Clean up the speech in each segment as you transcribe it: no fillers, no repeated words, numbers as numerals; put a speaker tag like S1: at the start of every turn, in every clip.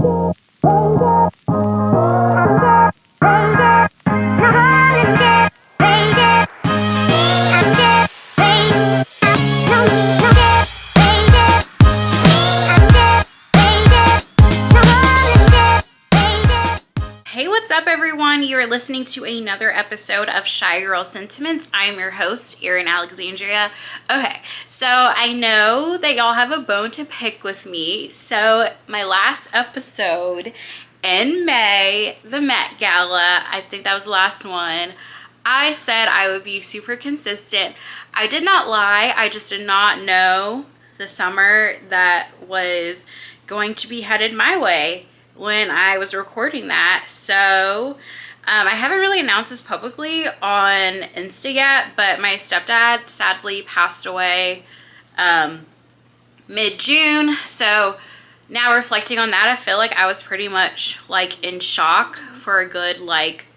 S1: Hey, what's up everyone? You're listening to another episode of Shygirl Sentiments. I'm your host, Erin Alexandria. Okay, so I know that y'all have a bone to pick with me. So my last episode in May, the Met Gala, I think that was the last one, I said I would be super consistent. I did not lie. I just did not know the summer that was going to be headed my way when I was recording that. So I haven't really announced this publicly on Insta yet, but my stepdad sadly passed away mid-June. So now reflecting on that, I feel like I was pretty much like in shock for a good like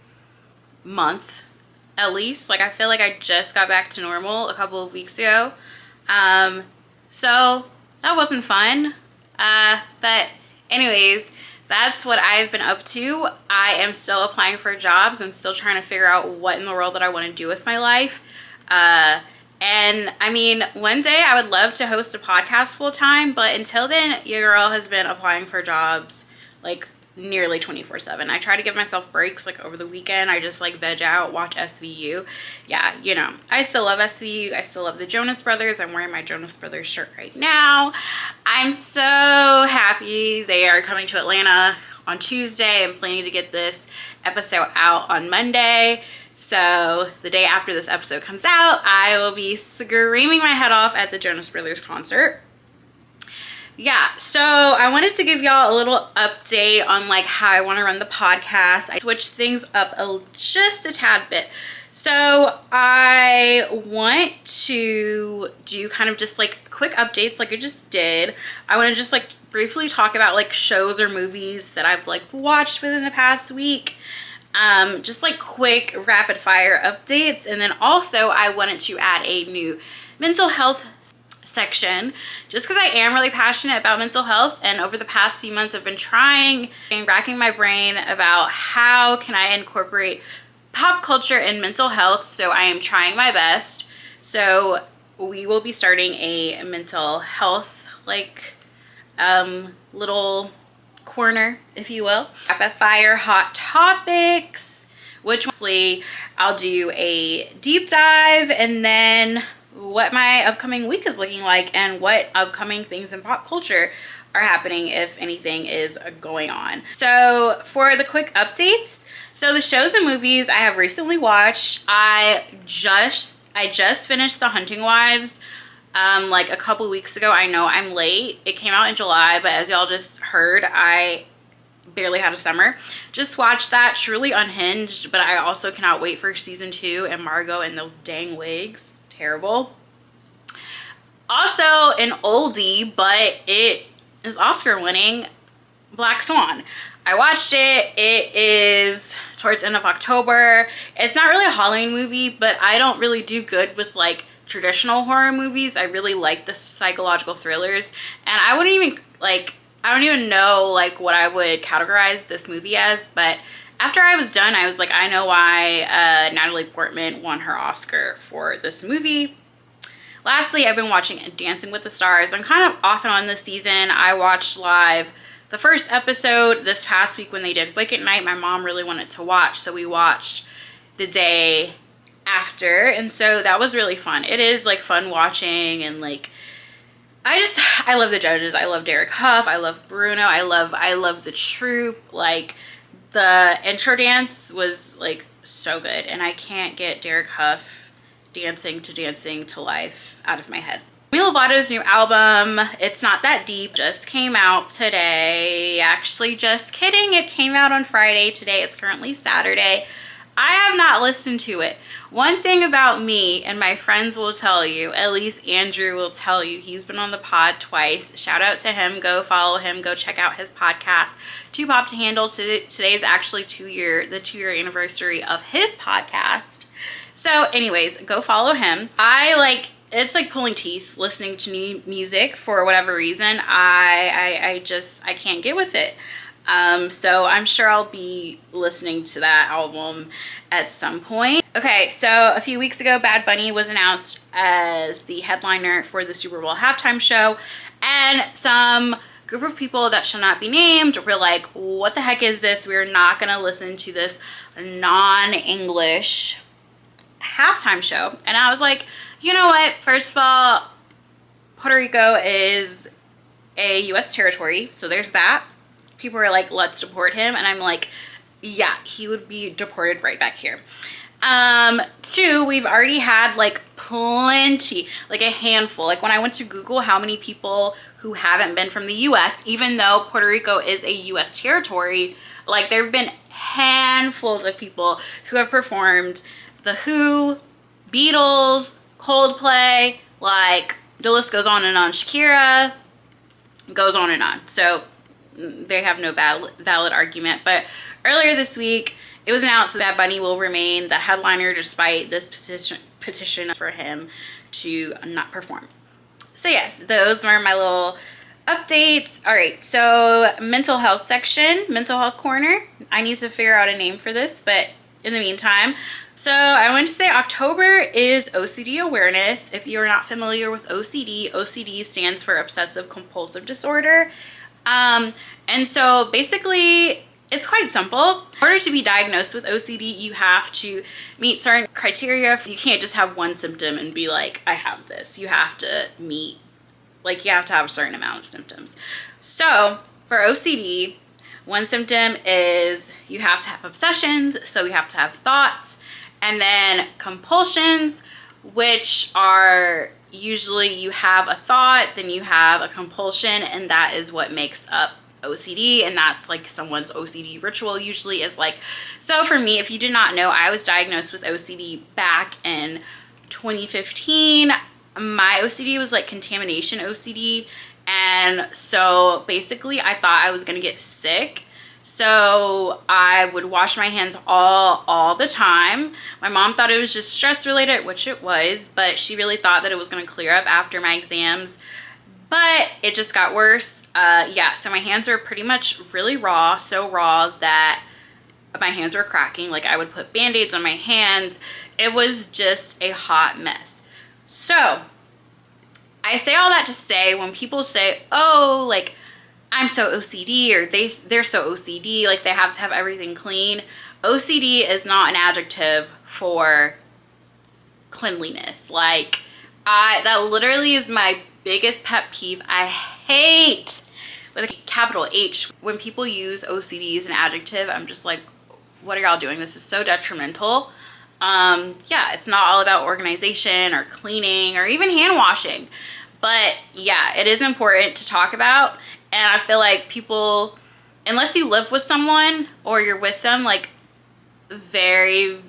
S1: month at least. Like I feel like I just got back to normal a couple of weeks ago. So that wasn't fun. But anyways, that's what I've been up to. I am still applying for jobs. I'm still trying to figure out what in the world that I want to do with my life. And I mean, one day I would love to host a podcast full time, but until then, your girl has been applying for jobs like nearly 24/7. I try to give myself breaks like over the weekend. I just like veg out, watch SVU. Yeah, you know, I still love SVU. I still love the Jonas Brothers. I'm wearing my Jonas Brothers shirt right now. I'm so happy they are coming to Atlanta on Tuesday. I'm planning to get this episode out on Monday. So the day after this episode comes out, I will be screaming my head off at the Jonas Brothers concert. Yeah, so I wanted to give y'all a little update on like how I want to run the podcast. I switched things up just a tad bit. So I want to do kind of just like quick updates like I just did. I want to just like briefly talk about like shows or movies that I've like watched within the past week. Just like quick rapid fire updates. And then also I wanted to add a new mental health section just because I am really passionate about mental health, and over the past few months I've been trying and racking my brain about how can I incorporate pop culture and mental health. So I am trying my best. So we will be starting a mental health like little corner, if you will. Rapid fire hot topics, which mostly I'll do a deep dive and then what my upcoming week is looking like and what upcoming things in pop culture are happening, if anything is going on. So for the quick updates, so the shows and movies I have recently watched, I just finished The Hunting Wives like a couple weeks ago. I know I'm late. It came out in July, but as y'all just heard, I barely had a summer. Just watched that. Truly unhinged, but I also cannot wait for season 2 and Margot and those dang wigs. Terrible. Also an oldie, but it is Oscar winning, Black Swan. I watched it. It is towards the end of October. It's not really a Halloween movie, but I don't really do good with like traditional horror movies. I really like the psychological thrillers, and I wouldn't even like, I don't even know like what I would categorize this movie as, but after I was done, I was like, I know why Natalie Portman won her Oscar for this movie. Lastly, I've been watching Dancing with the Stars. I'm kind of off and on this season. I watched live the first episode this past week when they did Wicked Night. My mom really wanted to watch, so we watched the day after, and so that was really fun. It is like fun watching, and like I love the judges. I love Derek Huff. I love Bruno. I love the troupe. Like the intro dance was like so good, and I can't get Derek Huff dancing to life out of my head. Demi Lovato's new album, It's Not That Deep, just came out today. Actually, just kidding, it came out on Friday. Today is currently Saturday. I have not listened to it. One thing about me, and my friends will tell you, at least Andrew will tell you, he's been on the pod twice. Shout out to him. Go follow him. Go check out his podcast, Too Pop to Handle. Today is actually the 2-year anniversary of his podcast. So anyways, go follow him. It's like pulling teeth listening to new music for whatever reason. I can't get with it. So I'm sure I'll be listening to that album at some point. Okay, so a few weeks ago, Bad Bunny was announced as the headliner for the Super Bowl halftime show, and some group of people that shall not be named were like, what the heck is this? We're not gonna listen to this non-English halftime show. And I was like, you know what? First of all, Puerto Rico is a US territory, so there's that. People are like, let's deport him, and I'm like, yeah, he would be deported right back here. Two, we've already had like plenty, like a handful. Like when I went to Google how many people who haven't been from the US, even though Puerto Rico is a US territory, like there have been handfuls of people who have performed The Who, Beatles, Coldplay, like the list goes on and on. Shygirl, goes on and on. So they have no valid argument. But earlier this week, it was announced that Bad Bunny will remain the headliner despite this petition for him to not perform. So yes, those were my little updates. All right, so mental health section, mental health corner. I need to figure out a name for this, but in the meantime, so I wanted to say October is OCD awareness. If you're not familiar with OCD, OCD stands for obsessive compulsive disorder. And so basically it's quite simple. In order to be diagnosed with OCD, you have to meet certain criteria. You can't just have one symptom and be like, I have this. You have to meet, like you have to have a certain amount of symptoms. So for OCD, one symptom is you have to have obsessions. So you have to have thoughts, and then compulsions, which are usually you have a thought, then you have a compulsion, and that is what makes up OCD. And that's like someone's OCD ritual usually is like. So for me, if you did not know, I was diagnosed with OCD back in 2015. My OCD was like contamination OCD, and so basically I thought I was gonna get sick. So I would wash my hands all the time. My mom thought it was just stress related, which it was, but she really thought that it was gonna clear up after my exams. But it just got worse. Yeah, so my hands were pretty much really raw, so raw that my hands were cracking. Like I would put band-aids on my hands. It was just a hot mess. So I say all that to say, when people say, oh, like I'm so OCD, or they're so OCD, like they have to have everything clean. OCD is not an adjective for cleanliness. Like that literally is my biggest pet peeve. I hate, with a capital H, when people use OCD as an adjective. I'm just like, what are y'all doing? This is so detrimental. Yeah, it's not all about organization or cleaning or even hand washing. But yeah, it is important to talk about. And I feel like people, unless you live with someone or you're with them like very,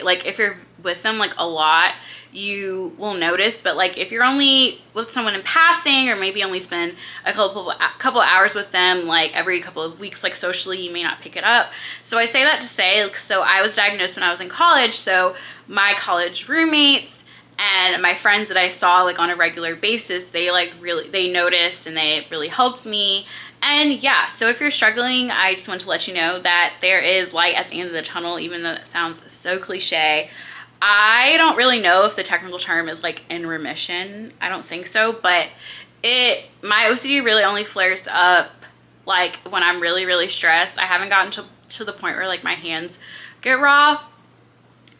S1: like if you're with them like a lot, you will notice. But like if you're only with someone in passing, or maybe only spend a couple hours with them like every couple of weeks, like socially, you may not pick it up. So I say that to say, so I was diagnosed when I was in college. So my college roommates and my friends that I saw like on a regular basis, they like really, they noticed and they really helped me. And yeah, so if you're struggling, I just want to let you know that there is light at the end of the tunnel, even though that sounds so cliche. I don't really know if the technical term is like in remission. I don't think so, but my OCD really only flares up like when I'm really stressed. I haven't gotten to the point where like my hands get raw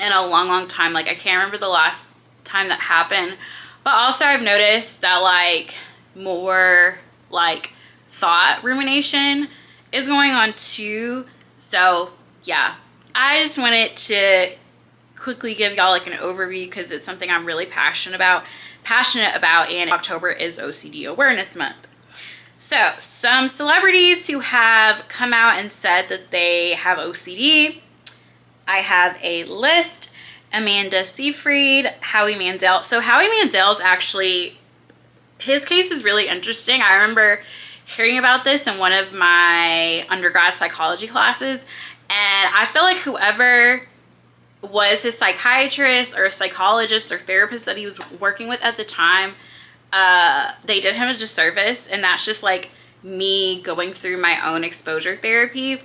S1: in a long time. Like I can't remember the last time that happened. But also I've noticed that like more like thought rumination is going on too. So yeah, I just wanted to quickly give y'all like an overview because it's something I'm really passionate about, and October is OCD Awareness Month. So some celebrities who have come out and said that they have OCD. I have a list. Amanda Seyfried, Howie Mandel. So Howie Mandel's actually, his case is really interesting. I remember hearing about this in one of my undergrad psychology classes, and I feel like whoever was his psychiatrist or psychologist or therapist that he was working with at the time, they did him a disservice. And that's just like me going through my own exposure therapy.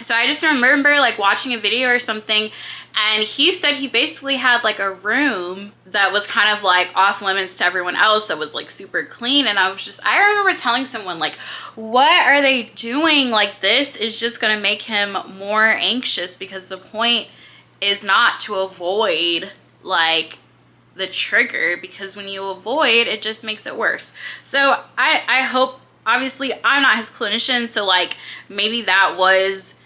S1: So I just remember like watching a video or something, and he said he basically had like a room that was kind of like off limits to everyone else, that was like super clean. And I remember telling someone like, what are they doing? Like, this is just gonna make him more anxious, because the point is not to avoid like the trigger, because when you avoid, it just makes it worse. So I hope, obviously I'm not his clinician, so like maybe that was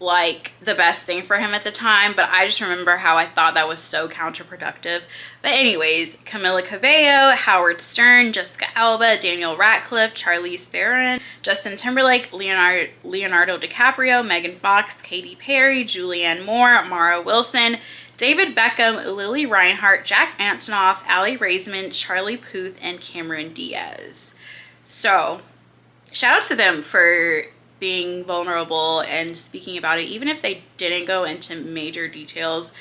S1: like the best thing for him at the time, but I just remember how I thought that was so counterproductive. But anyways, Camila Cabello, Howard Stern, Jessica Alba, Daniel Radcliffe, Charlize Theron, Justin Timberlake, Leonardo DiCaprio, Megan Fox, Katy Perry, Julianne Moore, Mara Wilson, David Beckham, Lily Reinhart, Jack Antonoff, Ali Raisman, Charlie Puth, and Cameron Diaz. So shout out to them for being vulnerable and speaking about it, even if they didn't go into major details.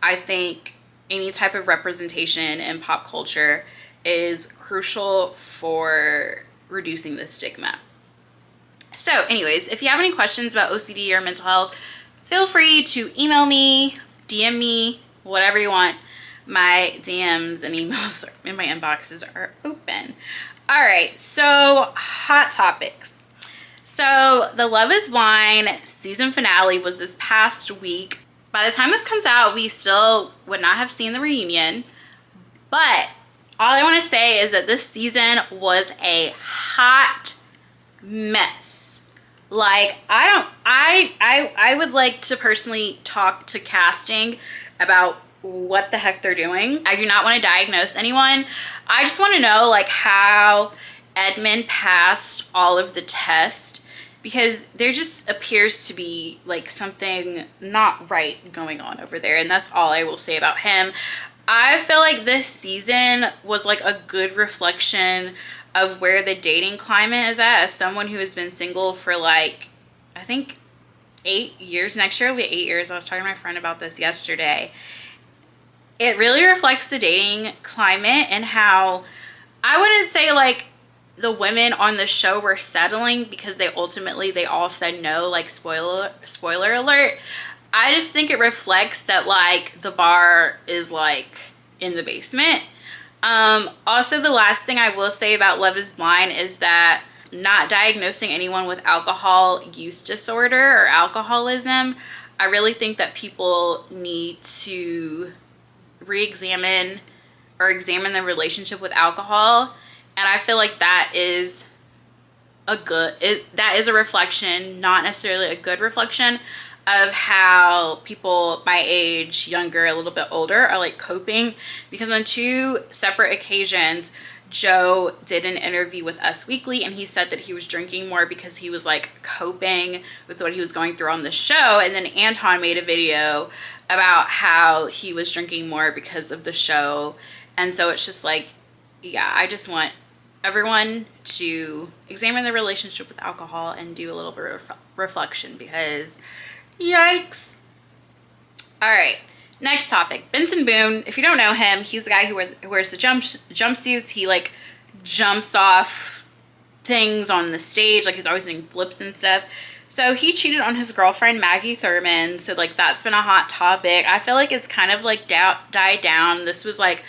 S1: I think any type of representation in pop culture is crucial for reducing the stigma. So anyways, if you have any questions about OCD or mental health, feel free to email me, DM me, whatever you want. My DMs and emails in my inboxes are open. All right, so hot topics. So the Love is Blind season finale was this past week. By the time this comes out, we still would not have seen the reunion. But all I want to say is that this season was a hot mess. Like, I would like to personally talk to casting about what the heck they're doing. I do not want to diagnose anyone. I just want to know like how Edmund passed all of the tests, because there just appears to be like something not right going on over there, and that's all I will say about him. I feel like this season was like a good reflection of where the dating climate is at, as someone who has been single for like, I think 8 years. Next year will be 8 years. I was talking to my friend about this yesterday. It really reflects the dating climate, and how I wouldn't say like the women on the show were settling, because they all said no, like spoiler alert. I just think it reflects that like the bar is like in the basement. Also, the last thing I will say about Love is Blind is that not diagnosing anyone with alcohol use disorder or alcoholism, I really think that people need to re-examine or examine their relationship with alcohol. And I feel like that is a reflection, not necessarily a good reflection, of how people my age, younger, a little bit older, are like coping. Because on 2 separate occasions, Joe did an interview with Us Weekly, and he said that he was drinking more because he was like coping with what he was going through on the show. And then Anton made a video about how he was drinking more because of the show. And so it's just like, yeah, I just want everyone to examine their relationship with alcohol and do a little bit of reflection, because yikes. All right, next topic. Benson Boone. If you don't know him, he's the guy who wears the jumpsuits. He like jumps off things on the stage, like he's always doing flips and stuff. So he cheated on his girlfriend Maggie Thurman. So like that's been a hot topic. I feel like it's kind of like died down. This was like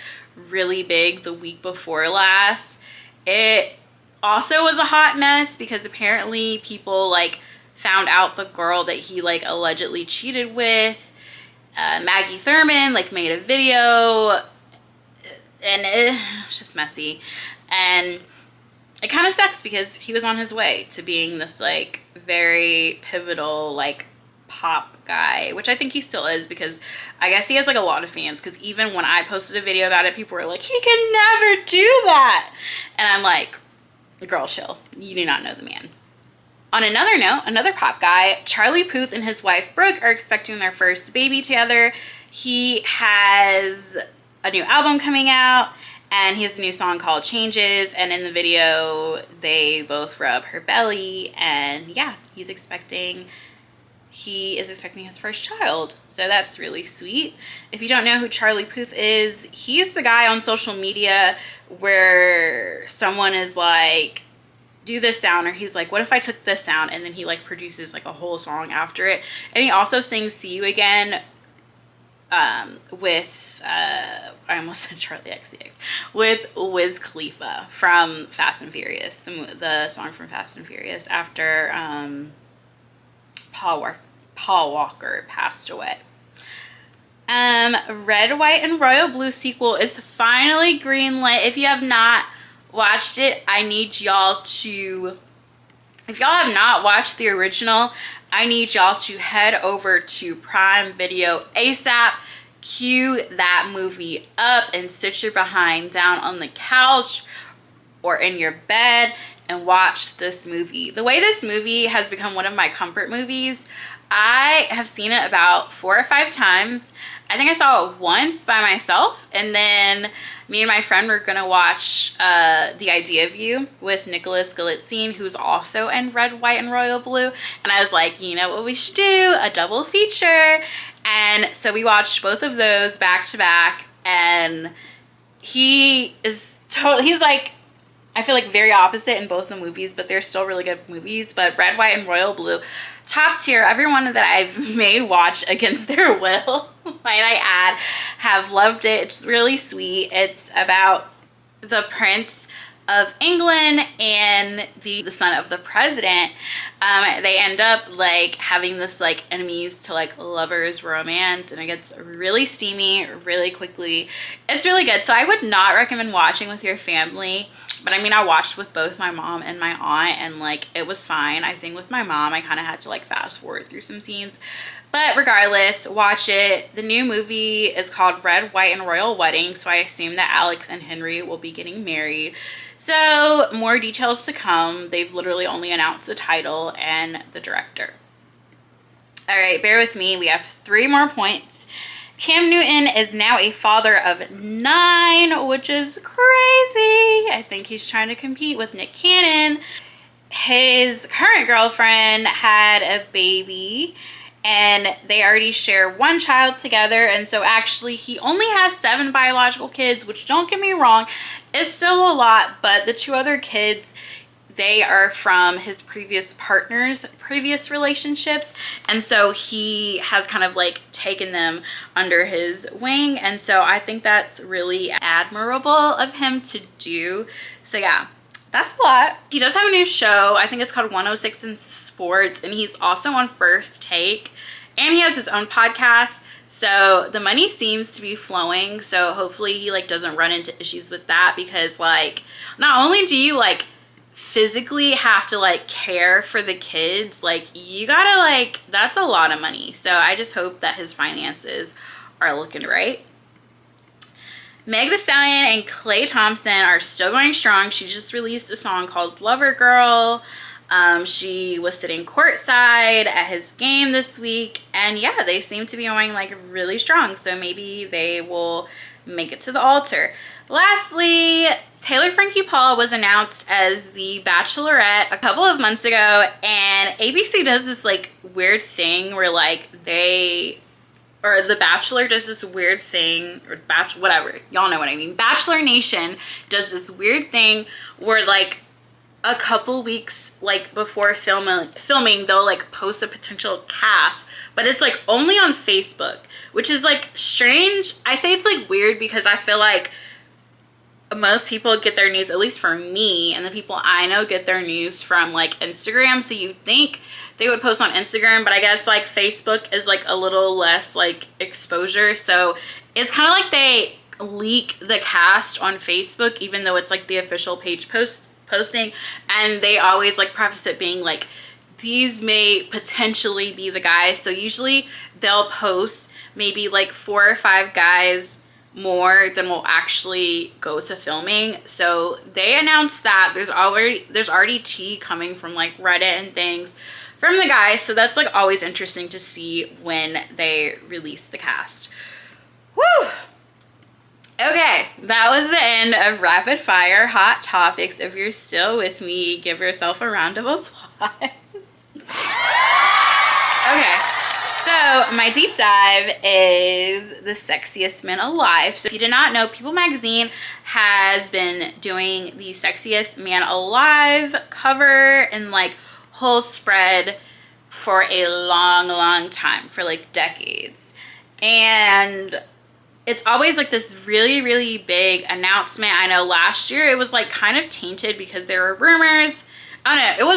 S1: really big the week before last. It also was a hot mess because apparently people like found out the girl that he like allegedly cheated with, Maggie Thurman, like made a video, and it's just messy. And it kind of sucks because he was on his way to being this like very pivotal like pop guy, which I think he still is, because I guess he has like a lot of fans. Because even when I posted a video about it, people were like, he can never do that, and I'm like, girl, chill, you do not know the man. On another note, another pop guy, Charlie Puth and his wife Brooke are expecting their first baby together. He has a new album coming out, and he has a new song called Changes, and in the video they both rub her belly, and yeah, he is expecting his first child. So that's really sweet. If you don't know who Charlie Puth is, he's the guy on social media where someone is like do this sound, or he's like, what if I took this sound, and then he like produces like a whole song after it. And he also sings See You Again with I almost said Charlie XCX, with Wiz Khalifa from Fast and Furious, the song from Fast and Furious, after Paul Walker passed away. Red, White, and Royal Blue sequel is finally greenlit. If you have not watched it, I need y'all to, if y'all have not watched the original, I need y'all to head over to Prime Video ASAP, cue that movie up, and sit your behind down on the couch or in your bed and watch this movie. The way this movie has become one of my comfort movies, I have seen it about 4 or 5 times. I think I saw it once by myself, and then me and my friend were gonna watch The Idea of You with Nicholas Galitzine, who's also in Red, White, and Royal Blue. And I was like, you know what we should do? A double feature. And so we watched both of those back to back, and he is totally, he's like, I feel like very opposite in both the movies, but they're still really good movies. But Red, White, and Royal Blue, top tier. Everyone that I've made watch against their will, might I add, have loved it. It's really sweet. It's about the Prince of England and the son of the president. They end up like having this like enemies to like lovers romance, and it gets really steamy really quickly. It's really good. So I would not recommend watching with your family. But I mean, I watched with both my mom and my aunt, and like it was fine. I think with my mom, I kind of had to like fast forward through some scenes. But regardless, watch it. The new movie is called Red, White, and Royal Wedding. So I assume that Alex and Henry will be getting married. So more details to come. They've literally only announced the title and the director. All right, bear with me. We have 3 more points. Cam Newton is now a father of 9, which is crazy. I think he's trying to compete with Nick Cannon. His current girlfriend had a baby, and they already share 1 child together. And so actually he only has 7 biological kids, which, don't get me wrong, is still a lot. But the 2 other kids, they are from his previous partner's previous relationships, and so he has kind of like taken them under his wing. And so I think that's really admirable of him to do. So yeah, that's a lot. He does have a new show. I think it's called 106 in Sports, and he's also on First Take, and he has his own podcast. So the money seems to be flowing. So hopefully he like doesn't run into issues with that, because like not only do you like physically have to like care for the kids, like you gotta like, that's a lot of money. So I just hope that his finances are looking right. Meg Thee Stallion and Klay Thompson are still going strong. She just released a song called Lover Girl. She was sitting courtside at his game this week, and yeah, they seem to be going like really strong. So maybe they will make it to the altar. Lastly, Taylor Frankie Paul was announced as the Bachelorette a couple of months ago, and ABC does this like weird thing where like The Bachelor does this weird thing, or whatever, y'all know what I mean. Bachelor Nation does this weird thing where like a couple weeks like before filming they'll like post a potential cast, but it's like only on Facebook, which is like strange. I say it's like weird because I feel like most people get their news, at least for me and the people I know, get their news from like Instagram. So you think they would post on Instagram, but I guess like Facebook is like a little less like exposure. So it's kind of like they leak the cast on Facebook, even though it's like the official page posting. And they always like preface it being like, these may potentially be the guys. So usually they'll post maybe like 4 or 5 guys more than will actually go to filming. So they announced that there's already tea coming from like Reddit and things from the guys. So that's like always interesting to see when they release the cast. Woo! Okay, that was the end of rapid fire hot topics. If you're still with me, give yourself a round of applause. Okay, so my deep dive is the sexiest men alive. So if you did not know, People magazine has been doing the sexiest man alive cover and like whole spread for a long time, for like decades. And it's always like this really big announcement. I know last year it was like kind of tainted because there were rumors. I don't know,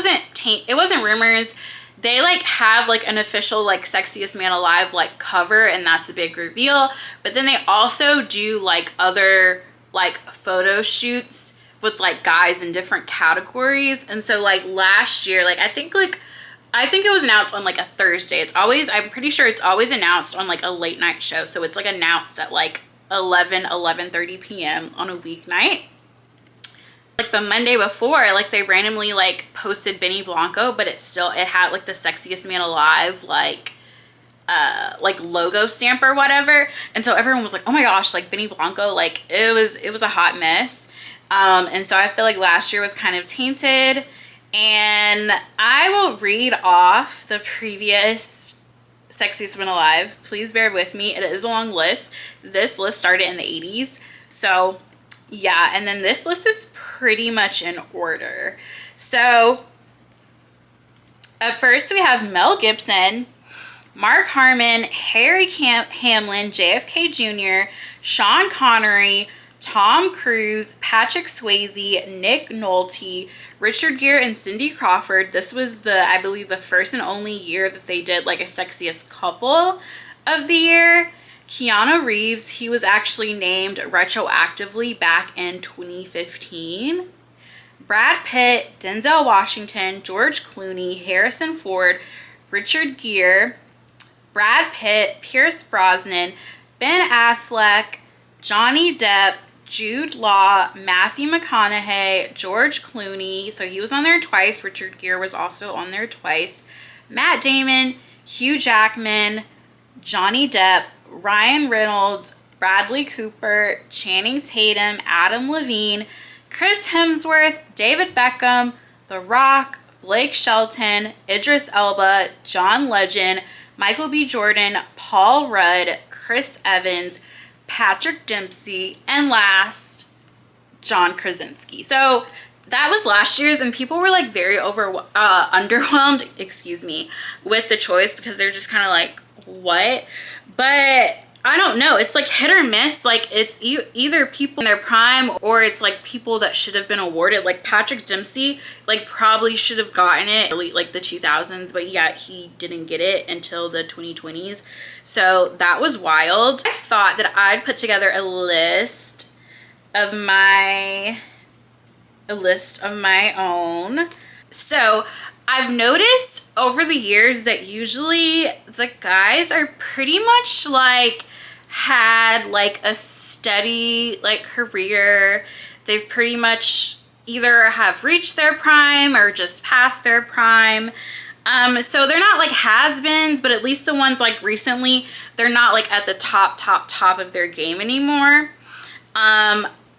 S1: it wasn't rumors. They like have like an official like sexiest man alive like cover, and that's a big reveal. But then they also do like other like photo shoots with like guys in different categories. And so like last year, like I think it was announced on like a Thursday. I'm pretty sure it's always announced on like a late night show. So it's like announced at like 11:30 p.m. on a weeknight. Like the Monday before, like they randomly like posted Benny Blanco, but it had like the sexiest man alive like logo stamp or whatever. And so everyone was like, oh my gosh, like Benny Blanco, like it was a hot mess. And so I feel like last year was kind of tainted. And I will read off the previous sexiest men alive. Please bear with me. It is a long list. This list started in the 80s. So yeah, and then this list is pretty much in order. So at first we have Mel Gibson, Mark Harmon, Harry Hamlin, JFK Jr., Sean Connery, Tom Cruise, Patrick Swayze, Nick Nolte, Richard Gere, and Cindy Crawford. This was I believe the first and only year that they did like a sexiest couple of the year. Keanu Reeves, he was actually named retroactively back in 2015. Brad Pitt, Denzel Washington, George Clooney, Harrison Ford, Richard Gere, Brad Pitt, Pierce Brosnan, Ben Affleck, Johnny Depp, Jude Law, Matthew McConaughey, George Clooney, so he was on there twice. Richard Gere was also on there twice. Matt Damon, Hugh Jackman, Johnny Depp, Ryan Reynolds, Bradley Cooper, Channing Tatum, Adam Levine, Chris Hemsworth, David Beckham, The Rock, Blake Shelton, Idris Elba, John Legend, Michael B. Jordan, Paul Rudd, Chris Evans, Patrick Dempsey, and last, John Krasinski. So that was last year's, and people were like very underwhelmed, excuse me, with the choice because they're just kind of like, what? But I don't know, it's like hit or miss. Like it's either people in their prime or it's like people that should have been awarded. Like Patrick Dempsey like probably should have gotten it like the 2000s, but yeah, he didn't get it until the 2020s. So that was wild. I thought that I'd put together a list of my own. So I've noticed over the years that usually the guys are pretty much like had like a steady like career. They've pretty much either have reached their prime or just passed their prime. So they're not like has-beens, but at least the ones like recently, they're not like at the top of their game anymore.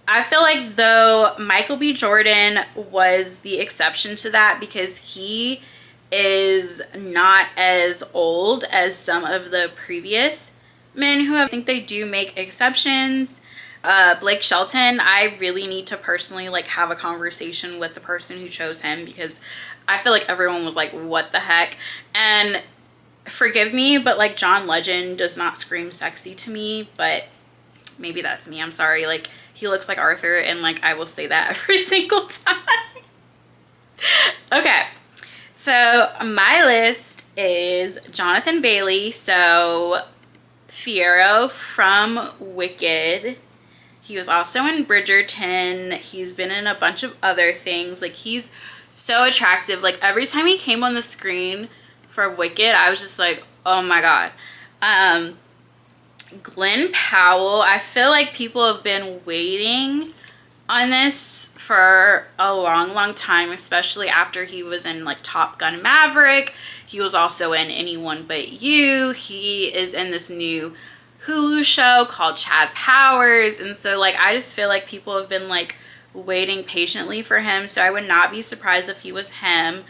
S1: I feel like though Michael B. Jordan was the exception to that because he is not as old as some of the previous men who I think they do make exceptions. Blake Shelton, I really need to personally like have a conversation with the person who chose him because I feel like everyone was like, what the heck? And forgive me, but like John Legend does not scream sexy to me, but maybe that's me. I'm sorry. Like he looks like Arthur and like I will say that every single time. Okay. So my list is Jonathan Bailey. So Fiyero from Wicked. He was also in Bridgerton. He's been in a bunch of other things. Like he's so attractive. Like every time he came on the screen for Wicked, I was just like, oh my God. Glenn Powell, I feel like people have been waiting on this for a long time, especially after he was in like Top Gun Maverick. He was also in Anyone But You. He is in this new Hulu show called Chad Powers, and so like I just feel like people have been like waiting patiently for him, so I would not be surprised if he was him.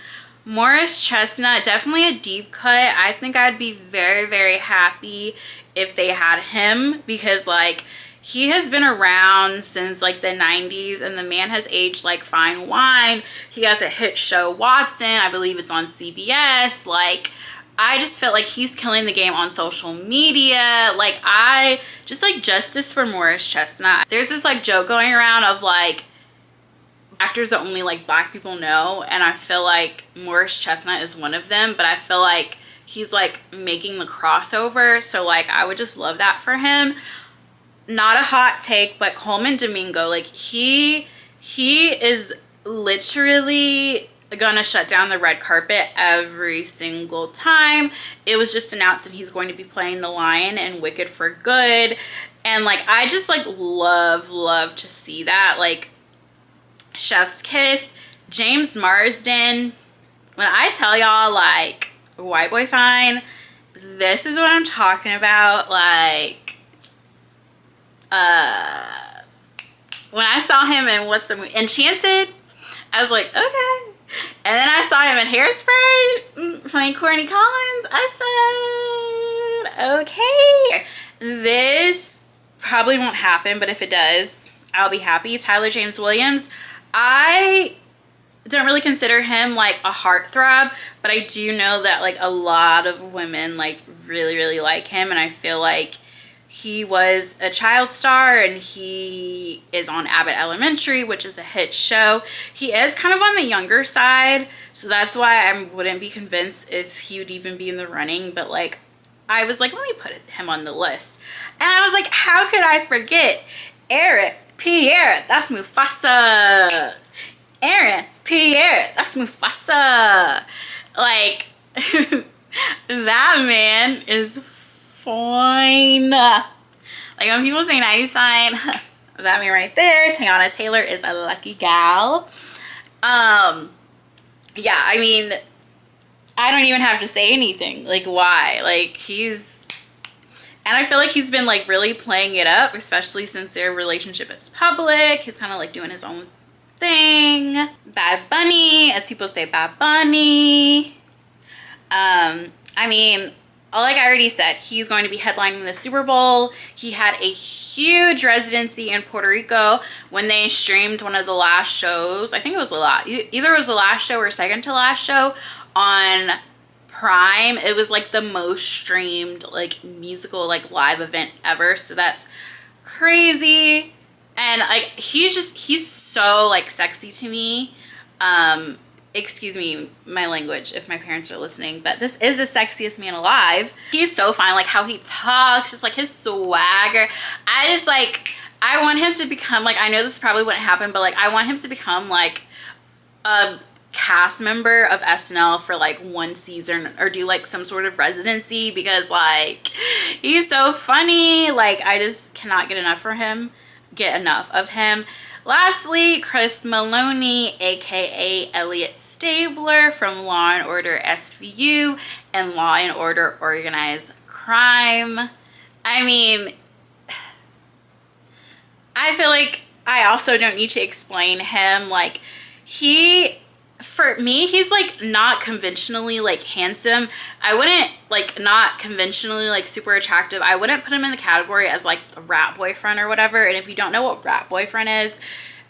S1: Morris Chestnut, definitely a deep cut. I think I'd be very, very happy if they had him, because like he has been around since like the 90s and the man has aged like fine wine. He has a hit show, Watson. I believe it's on CBS. Like, I just felt like he's killing the game on social media. Like, I just like justice for Morris Chestnut. There's this like joke going around of like actors that only like Black people know, and I feel like Morris Chestnut is one of them, but I feel like he's like making the crossover, so like I would just love that for him. Not a hot take, but Coleman Domingo, like he is literally gonna shut down the red carpet every single time. It was just announced that he's going to be playing the lion in Wicked for Good, and like I just like love to see that. Like, Chef's Kiss, James Marsden. When I tell y'all like white boy fine, this is what I'm talking about. Like, when I saw him in what's the movie, Enchanted, I was like, okay. And then I saw him in Hairspray playing Courtney Collins. I said, okay. This probably won't happen, but if it does, I'll be happy. Tyler James Williams, I don't really consider him like a heartthrob, but I do know that like a lot of women like really like him, and I feel like he was a child star and he is on Abbott Elementary, which is a hit show. He is kind of on the younger side, so that's why I wouldn't be convinced if he would even be in the running, but like I was like, let me put him on the list. And I was like, how could I forget Eric Pierre? That's Mufasa. Aaron Pierre, that's Mufasa. Like, that man is fine. Like, when people say 90s fine, that man right there, Teyana Taylor, is a lucky gal. Yeah, I mean, I don't even have to say anything. Like, why? Like, and I feel like he's been like really playing it up, especially since their relationship is public. He's kind of like doing his own thing. Bad Bunny, as people say, Bad Bunny. I mean, like I already said, he's going to be headlining the Super Bowl. He had a huge residency in Puerto Rico when they streamed one of the last shows. I think it was either it was the last show or second to last show on Prime. It was like the most streamed like musical like live event ever, so that's crazy. And like he's so like sexy to me. Excuse me my language if my parents are listening, but this is the sexiest man alive. He's so fine, like how he talks, just like his swagger. I want him to become like, I know this probably wouldn't happen, but like I want him to become like a cast member of SNL for like one season, or do like some sort of residency, because like he's so funny. Like, I just cannot get enough of him. Lastly, Chris Maloney, aka Elliot Stabler from Law and Order SVU and Law and Order Organized Crime. I mean, I feel like I also don't need to explain him. Like, for me, he's like not conventionally like handsome. I wouldn't like, not conventionally like super attractive. I wouldn't put him in the category as like a rat boyfriend or whatever. And if you don't know what rat boyfriend is,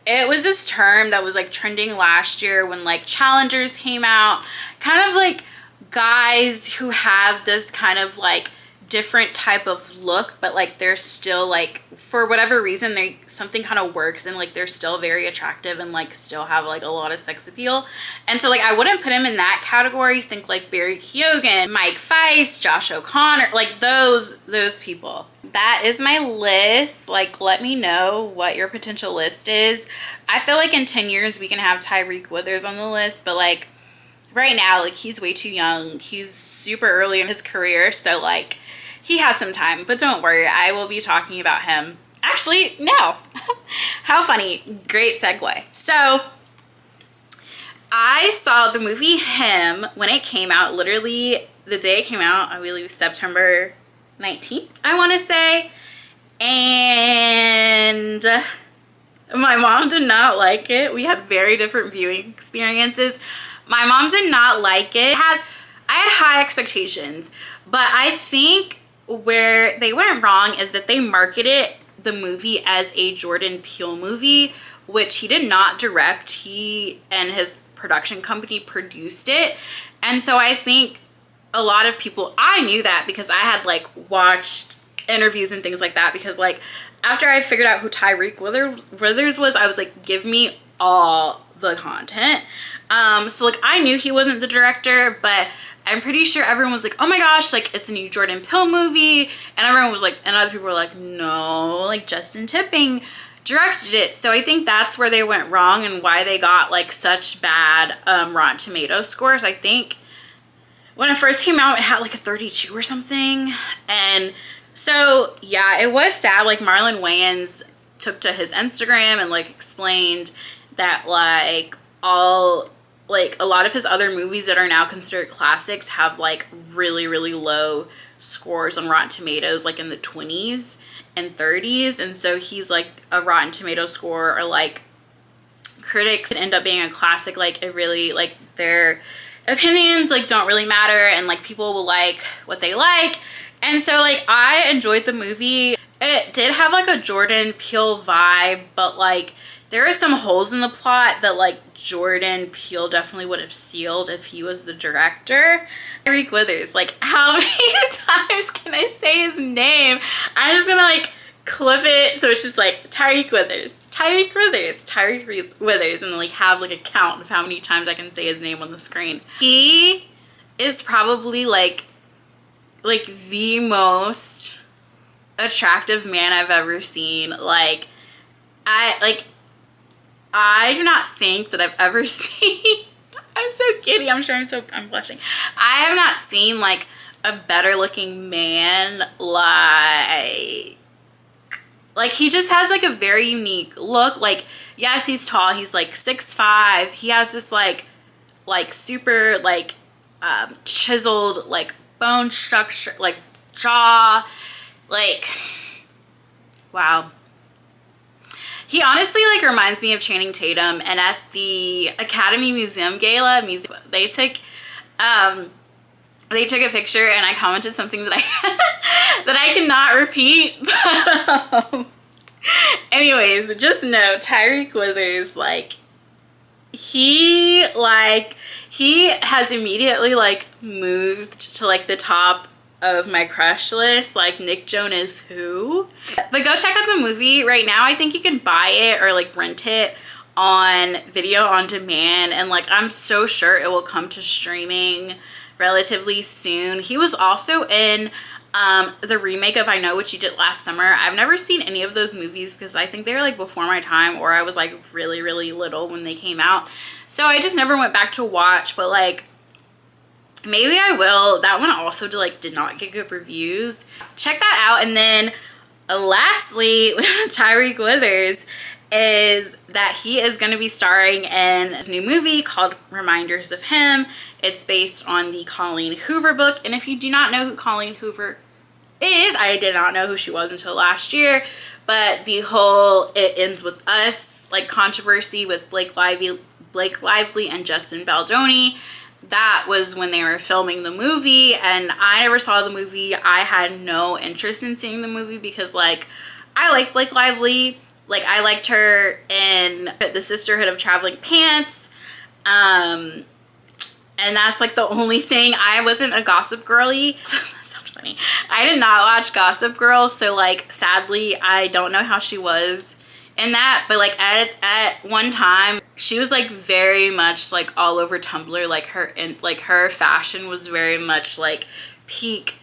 S1: it was this term that was like trending last year when like challengers came out. Kind of like guys who have this kind of like different type of look, but like they're still like, for whatever reason, something kind of works and like they're still very attractive and like still have like a lot of sex appeal. And so like I wouldn't put him in that category. Think like Barry Keoghan, Mike Feist, Josh O'Connor, like those people. That is my list. Like, let me know what your potential list is. I feel like in 10 years we can have Tyreek Withers on the list, but like right now, like he's way too young. He's super early in his career, so like he has some time, but don't worry, I will be talking about him. Actually, no. How funny. Great segue. So I saw the movie Him when it came out, literally the day it came out, I believe September 19th, I want to say. And my mom did not like it. We had very different viewing experiences. My mom did not like it. I had high expectations, but I think where they went wrong is that they marketed the movie as a Jordan Peele movie, which he did not direct. He and his production company produced it. And so I think a lot of people, I knew that because I had like watched interviews and things like that, because like after I figured out who Tyreek Withers was, I was like, give me all the content. So like I knew he wasn't the director, but I'm pretty sure everyone was like, oh my gosh, like it's a new Jordan Peele movie. And everyone was like, and other people were like, no, like Justin Tipping directed it. So I think that's where they went wrong and why they got like such bad Rotten Tomatoes scores. I think when it first came out, it had like a 32 or something. And so yeah, it was sad. Like Marlon Wayans took to his Instagram and like explained that like a lot of his other movies that are now considered classics have like really, really low scores on Rotten Tomatoes, like in the 20s and 30s. And so he's like a Rotten Tomato score, or like critics end up being a classic, like it really, like their opinions like don't really matter, and like people will like what they like. And so like I enjoyed the movie. It did have like a Jordan Peele vibe, but like there are some holes in the plot that like Jordan Peele definitely would have sealed if he was the director. Tyreek Withers, like how many times can I say his name? I'm just gonna like clip it so it's just like Tyreek Withers, Tyreek Withers, Tyreek Withers, and like have like a count of how many times I can say his name on the screen. He is probably like the most attractive man I've ever seen. Like I do not think that I've ever seen, I'm so giddy, I'm blushing. I have not seen like a better looking man. Like he just has like a very unique look. Like yes, he's tall, he's like 6'5". He has this like super like chiseled like bone structure, like jaw, like wow. He honestly like reminds me of Channing Tatum. And at the Academy Museum Gala, they took a picture, and I commented something that I cannot repeat. Anyways, just know Tyreek Withers, like he has immediately like moved to like the top of my crush list. Like Nick Jonas who? But go check out the movie right now. I think you can buy it or like rent it on video on demand, and like I'm so sure it will come to streaming relatively soon. He was also in the remake of I Know What You Did Last Summer. I've never seen any of those movies because I think they were like before my time, or I was like really, really little when they came out. So I just never went back to watch, but like maybe I will. That one also did not get good reviews. Check that out. And then lastly, with Tyreek Withers, is that he is going to be starring in this new movie called Reminders of Him. It's based on the Colleen Hoover book. And if you do not know who Colleen Hoover is, I did not know who she was until last year. But the whole It Ends With Us like controversy with Blake Lively and Justin Baldoni, that was when they were filming the movie, and I never saw the movie. I had no interest in seeing the movie because like I like Blake Lively. Like I liked her in The Sisterhood of Traveling Pants. And that's like the only thing. I wasn't a Gossip Girly. That sounds funny. I did not watch Gossip Girl, so like sadly I don't know how she was in that, but like at one time she was like very much like all over Tumblr. Like her fashion was very much like peak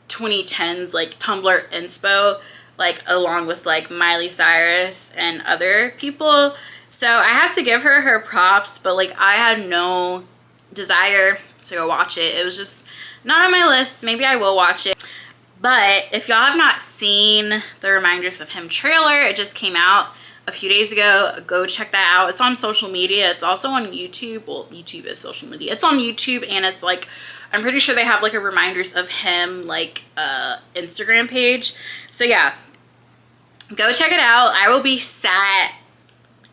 S1: 2010s like Tumblr inspo, like along with like Miley Cyrus and other people. So I have to give her props, but like I had no desire to go watch it. It was just not on my list. Maybe I will watch it. But if y'all have not seen the Reminders of Him trailer, it just came out a few days ago. Go check that out. It's on social media. It's also on YouTube. Well, YouTube is social media. It's on YouTube, and it's like, I'm pretty sure they have like a Reminders of Him like Instagram page. So yeah, go check it out. I will be sat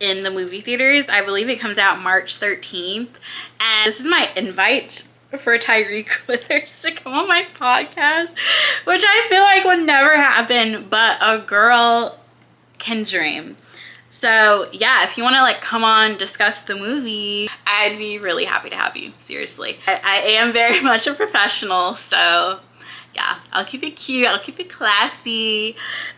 S1: in the movie theaters. I believe it comes out March 13th. And this is my invite for Tyreek Withers to come on my podcast, which I feel like would never happen, but a girl can dream. So yeah, if you want to like come on, discuss the movie, I'd be really happy to have you. Seriously, I am very much a professional, so yeah, I'll keep it cute, I'll keep it classy.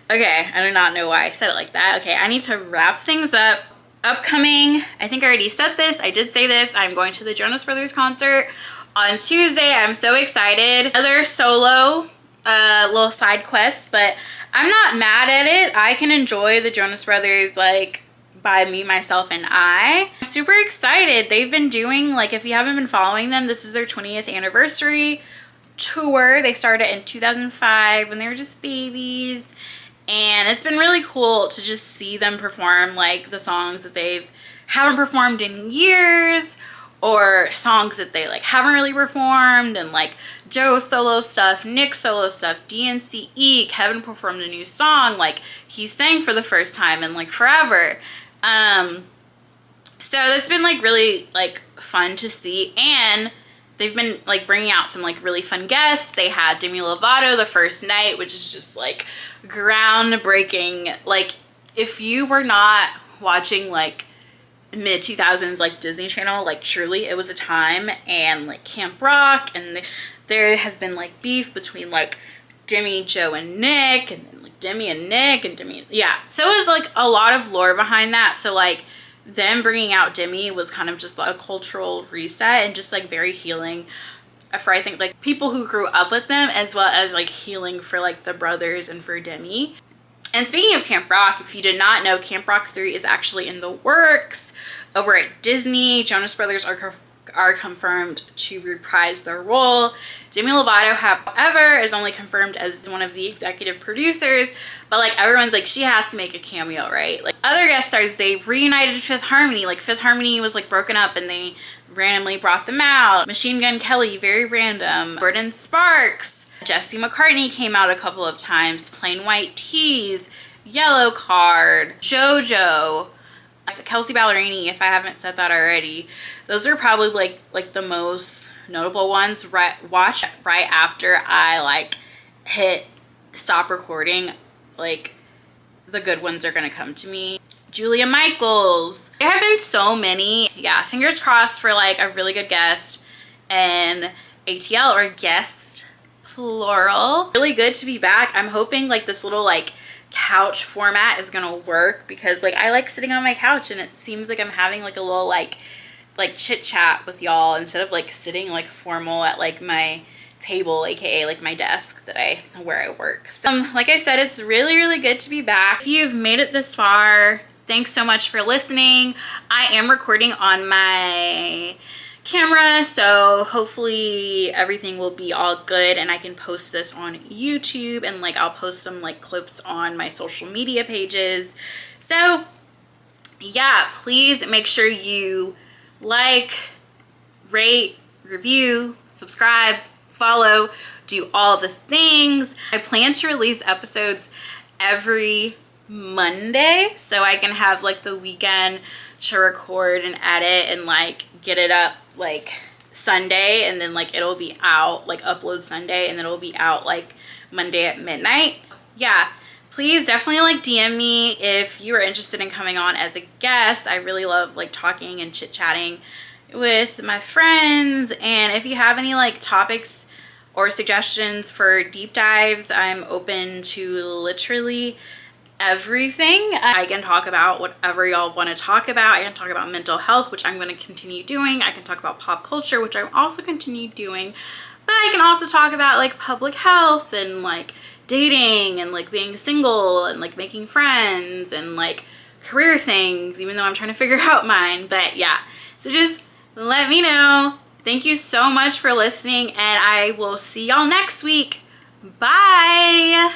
S1: Okay, I do not know why I said it like that. Okay, I need to wrap things up. Upcoming, I think I already said this, I did say this, I'm going to the Jonas Brothers concert on Tuesday. I'm so excited. Another solo little side quest, but I'm not mad at it. I can enjoy the Jonas Brothers like by me, myself, and I. I'm super excited. They've been doing, like, if you haven't been following them, this is their 20th anniversary tour. They started in 2005 when they were just babies, and it's been really cool to just see them perform like the songs that they haven't performed in years, or songs that they like haven't really performed, and like Joe solo stuff, Nick solo stuff, DNCE, Kevin performed a new song, like he sang for the first time in like forever. So it's been like really like fun to see, and they've been like bringing out some like really fun guests. They had Demi Lovato the first night, which is just like groundbreaking. Like if you were not watching like mid 2000s like Disney Channel, like truly it was a time. And like Camp Rock, and there has been like beef between like Demi, Joe, and Nick, and then like Demi and Nick, and Demi, yeah, so it was like a lot of lore behind that. So like them bringing out Demi was kind of just like a cultural reset, and just like very healing for, I think, like people who grew up with them, as well as like healing for like the brothers and for Demi. And speaking of Camp Rock, if you did not know, Camp Rock 3 is actually in the works over at Disney. Jonas Brothers are confirmed to reprise their role. Demi Lovato, however, is only confirmed as one of the executive producers, but like everyone's like, she has to make a cameo, right? Like other guest stars, they reunited Fifth Harmony. Like Fifth Harmony was like broken up, and they randomly brought them out. Machine Gun Kelly, very random. Gordon Sparks. Jesse McCartney came out a couple of times. Plain White Tees, Yellow Card, JoJo, Kelsey Ballerini, if I haven't said that already. Those are probably like the most notable ones. Watch right after I like hit stop recording. Like the good ones are gonna come to me. Julia Michaels. There have been so many. Yeah, fingers crossed for like a really good guest and ATL, or guest plural. Really good to be back. I'm hoping like this little like couch format is gonna work, because like I like sitting on my couch, and it seems like I'm having like a little like chit chat with y'all, instead of like sitting like formal at like my table, aka like my desk where I work. So like I said, it's really good to be back. If you've made it this far, thanks so much for listening. I am recording on my camera, so hopefully everything will be all good, and I can post this on YouTube, and like I'll post some like clips on my social media pages. So yeah, please make sure you like, rate, review, subscribe, follow, do all the things. I plan to release episodes every Monday, so I can have like the weekend to record and edit and like get it up like Sunday, and then like it'll be out, like upload Sunday, and then it'll be out like Monday at midnight. Yeah, please definitely like DM me if you are interested in coming on as a guest. I really love like talking and chit-chatting with my friends, and if you have any like topics or suggestions for deep dives, I'm open to literally everything. I can talk about whatever y'all want to talk about. I can talk about mental health, which I'm going to continue doing. I can talk about pop culture, which I'm also continue doing. But I can also talk about like public health, and like dating, and like being single, and like making friends, and like career things, even though I'm trying to figure out mine. But yeah, so just let me know. Thank you so much for listening, and I will see y'all next week. Bye.